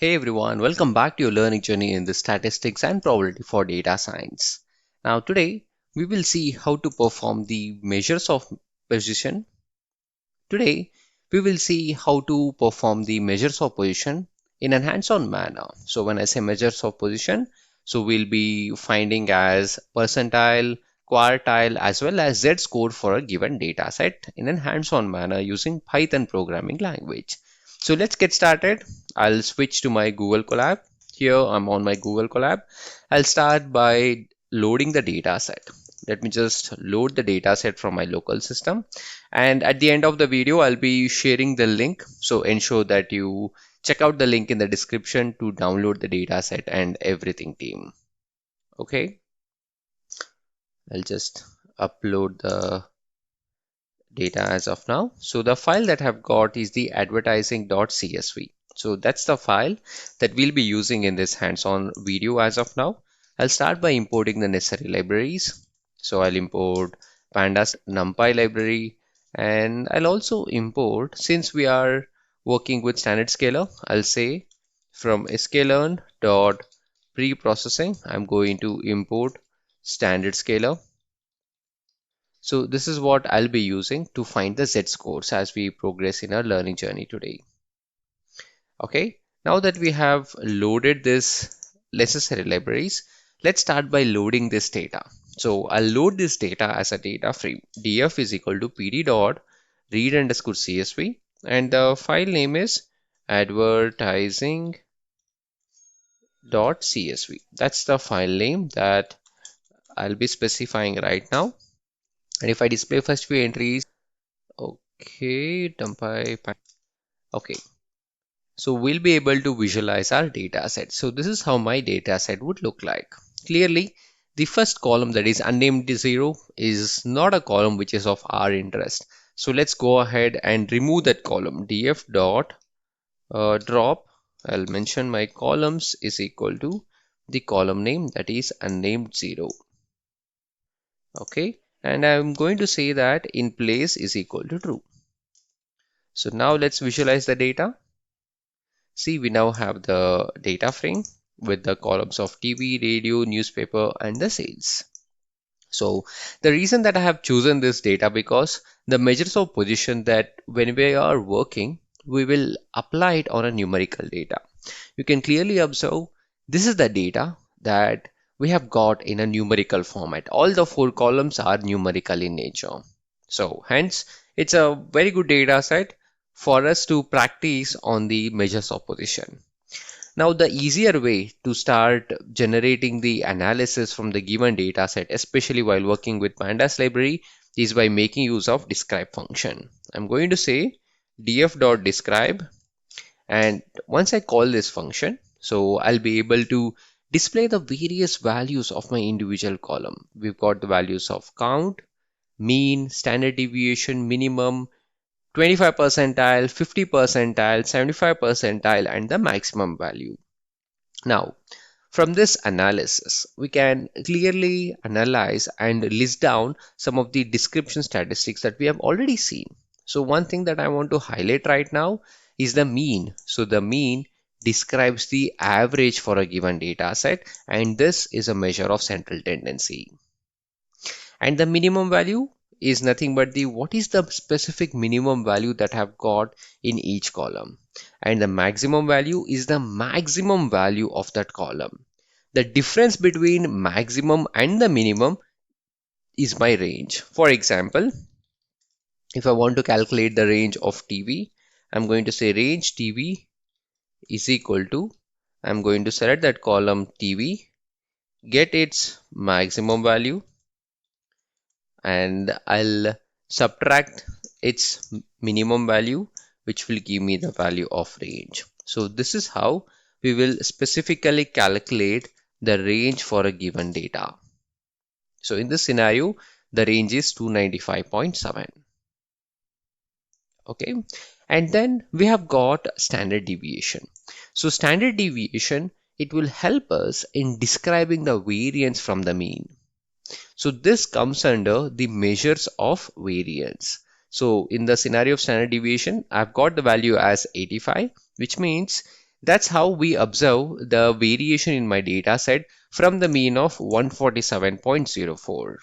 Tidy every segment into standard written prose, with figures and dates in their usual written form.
Hey everyone, welcome back to your learning journey in the statistics and probability for data science. Now today we will see how to perform the measures of position. Today we will see how to perform the measures of position in a hands-on manner. So when I say measures of position, so we'll be finding as percentile, quartile as well as z-score for a given data set in a hands-on manner using Python programming language. So let's get started. I'll switch to my Google Colab. Here I'm on my Google Colab. I'll start by loading the data set. Let me just load the data set from my local system. And at the end of the video, I'll be sharing the link. So ensure that you check out the link in the description to download the data set and everything, team. Okay. I'll just upload the data as of now. So the file that I've got is the advertising.csv. So that's the file that we'll be using in this hands-on video as of now. I'll start by importing the necessary libraries. So I'll import pandas numpy library, and I'll also import, since we are working with standard scalar, I'll say from sklearn dot pre-processing, I'm going to import standard scalar. So this is what I'll be using to find the z-scores as we progress in our learning journey today. Okay, now that we have loaded this necessary libraries, let's start by loading this data. So I'll load this data as a data frame. df is equal to pd dot read underscore csv, and the file name is advertising dot csv. That's the file name that I'll be specifying right now. And if I display first few entries, okay, okay. So we'll be able to visualize our data set. So this is how my data set would look like. Clearly, the first column, that is unnamed 0, is not a column which is of our interest. So let's go ahead and remove that column. df dot drop, I'll mention my columns is equal to the column name, that is unnamed 0. Okay. And I'm going to say that in place is equal to true. So now let's visualize the data. See, we now have the data frame with the columns of TV, radio, newspaper, and the sales. So the reason that I have chosen this data, because the measures of position that when we are working, we will apply it on a numerical data. You can clearly observe this is the data that we have got in a numerical format. All the 4 columns are numerical in nature. So hence, it's a very good data set for us to practice on the measures of position. Now, the easier way to start generating the analysis from the given data set, especially while working with pandas library, is by making use of describe function. I'm going to say df.describe, and once I call this function, so I'll be able to display the various values of my individual column. We've got the values of count, mean, standard deviation, minimum, 25 percentile, 50 percentile, 75 percentile, and the maximum value. Now, from this analysis, we can clearly analyze and list down some of the description statistics that we have already seen. So one thing that I want to highlight right now is the mean. So the mean describes the average for a given data set, and this is a measure of central tendency. And the minimum value is nothing but the what is the specific minimum value that I've got in each column. And the maximum value is the maximum value of that column. The difference between maximum and the minimum is my range. For example, if I want to calculate the range of TV, I'm going to say range TV is equal to, I'm going to select that column TV, get its maximum value, and I'll subtract its minimum value, which will give me the value of range. So this is how we will specifically calculate the range for a given data. So in this scenario, the range is 295.7. Okay, and then we have got standard deviation. So standard deviation, it will help us in describing the variance from the mean. So this comes under the measures of variance. So in the scenario of standard deviation, I've got the value as 85, which means That's how we observe the variation in my data set from the mean of 147.04.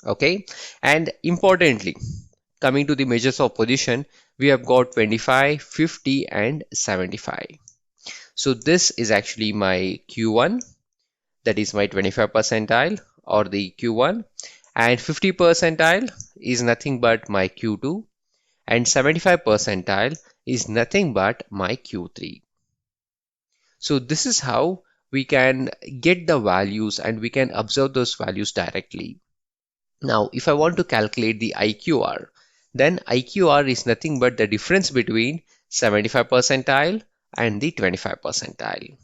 Okay, and importantly, coming to the measures of position, we have got 25, 50, and 75. So this is actually my Q1, that is my 25 percentile or the Q1, and 50 percentile is nothing but my Q2, and 75 percentile is nothing but my Q3. So this is how we can get the values and we can observe those values directly. Now, if I want to calculate the IQR, then IQR is nothing but the difference between 75 percentile and the 25 percentile.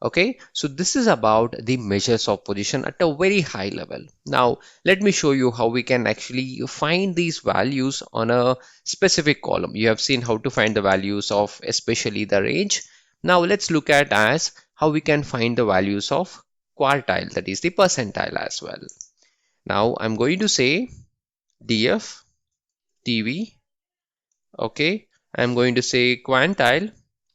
Okay, so this is about the measures of position at a very high level. Now, let me show you how we can actually find these values on a specific column. You have seen how to find the values of especially the range. Now, let's look at as how we can find the values of quartile, that is the percentile as well. Now, I'm going to say DF, TV, okay, I'm going to say quantile,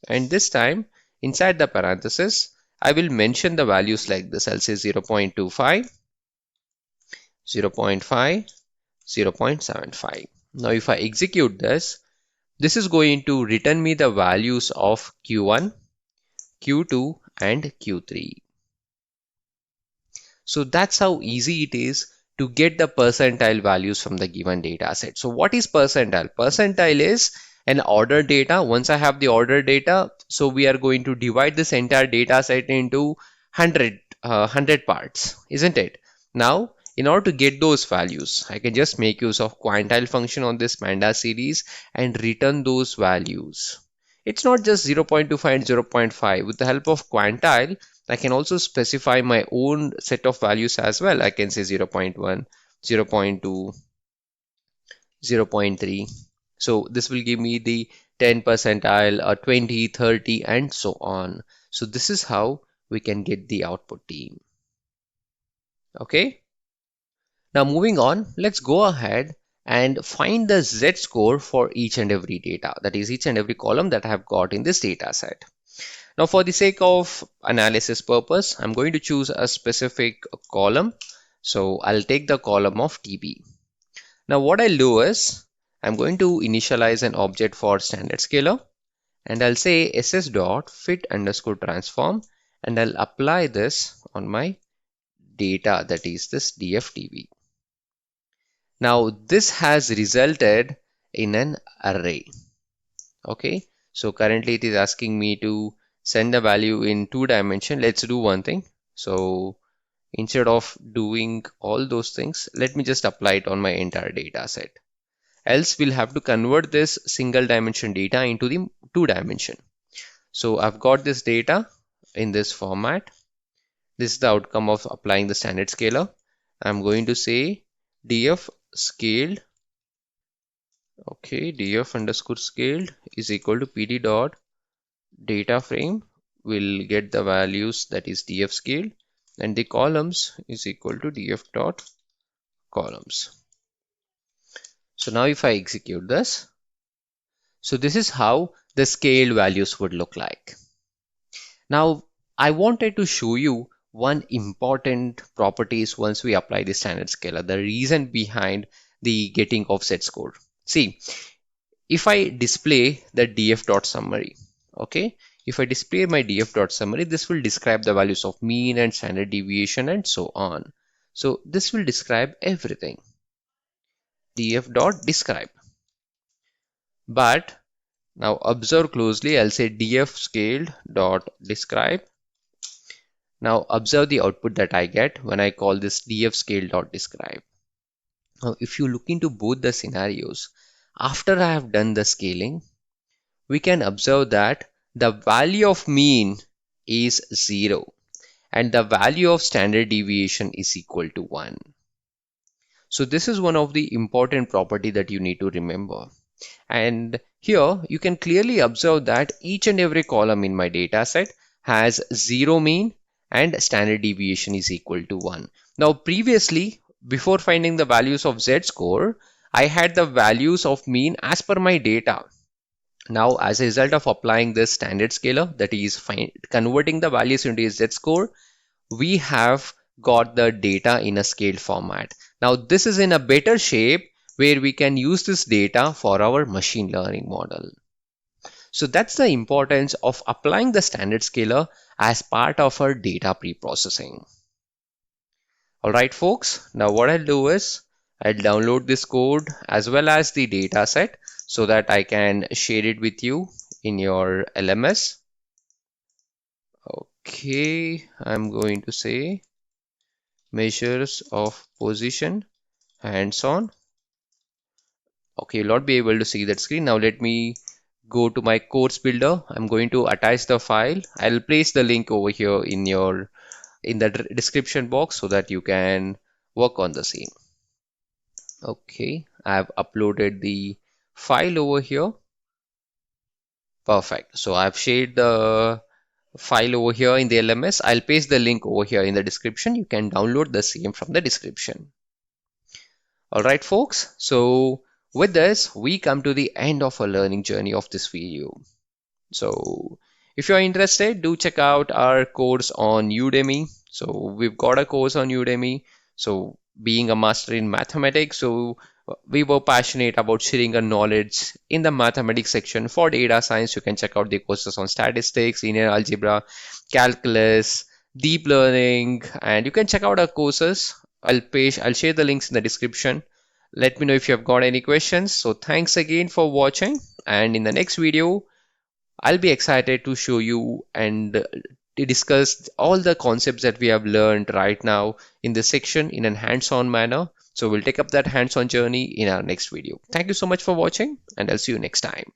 and this time inside the parenthesis I will mention the values like this. I'll say 0.25, 0.5, 0.75. Now if I execute this, this is going to return me the values of Q1, Q2, and Q3. So that's how easy it is to get the percentile values from the given data set. So what is percentile? Percentile is an ordered data. Once I have the ordered data, so we are going to divide this entire data set into 100 parts, isn't it? Now, in order to get those values, I can just make use of quantile function on this Manda series and return those values. It's not just 0.25 and 0.5. With the help of quantile, I can also specify my own set of values as well. I can say 0.1, 0.2, 0.3. So this will give me the 10 percentile, 20, 30, and so on. So this is how we can get the output team. Okay. Now moving on, let's go ahead and find the z-score for each and every data. That is each and every column that I have got in this data set. Now for the sake of analysis purpose, I'm going to choose a specific column. So I'll take the column of TB. Now what I'll do is I'm going to initialize an object for standard scaler, and I'll say ss.fit_transform, and I'll apply this on my data, that is this DFTB. Now this has resulted in an array. Okay, so currently it is asking me to send a value in 2 dimension. Let's do one thing. So instead of doing all those things, let me just apply it on my entire data set. Else we'll have to convert this single dimension data into the 2 dimension. So I've got this data in this format. This is the outcome of applying the standard scaler. I'm going to say df scaled. Okay, df_scaled is equal to pd dot data frame. We'll get the values, that is df scaled, and the columns is equal to df dot columns. So now if I execute this, so this is how the scaled values would look like. Now I wanted to show you one important properties once we apply the standard scaler, the reason behind the getting of z-score. See, if I display the df.summary, okay, if I display my df.summary, this will describe the values of mean and standard deviation and so on. So this will describe everything, df.describe. But now observe closely, I'll say df scaled.describe. Now observe the output that I get when I call this df scale.describe. Now if you look into both the scenarios, after I have done the scaling, we can observe that the value of mean is 0 and the value of standard deviation is equal to 1. So this is one of the important property that you need to remember. And here you can clearly observe that each and every column in my data set has 0 mean and standard deviation is equal to 1. Now previously, before finding the values of z-score, I had the values of mean as per my data. Now, as a result of applying this standard scaler, that is converting the values into a z-score, we have got the data in a scaled format. Now, this is in a better shape where we can use this data for our machine learning model. So that's the importance of applying the standard scaler as part of our data pre-processing. All right, folks, now what I'll do is I'll download this code as well as the data set so that I can share it with you in your LMS. Okay, I'm going to say measures of position hands-on. Okay, you'll not be able to see that screen. Now let me go to my course builder. I'm going to attach the file. I'll place the link over here in the description box so that you can work on the same. Okay, I've uploaded the file over here. Perfect. So I've shared the file over here in the LMS. I'll paste the link over here in the description. You can download the same from the description. All right, folks. So with this, we come to the end of our learning journey of this video. So if you're interested, do check out our course on Udemy. So we've got a course on Udemy. So being a master in mathematics, so we were passionate about sharing our knowledge in the mathematics section. For data science, you can check out the courses on statistics, linear algebra, calculus, deep learning, and you can check out our courses. I'll share the links in the description. Let me know if you have got any questions. So thanks again for watching, and in the next video, I'll be excited to show you and to discuss all the concepts that we have learned right now in this section in a hands-on manner. So we'll take up that hands-on journey in our next video. Thank you so much for watching, and I'll see you next time.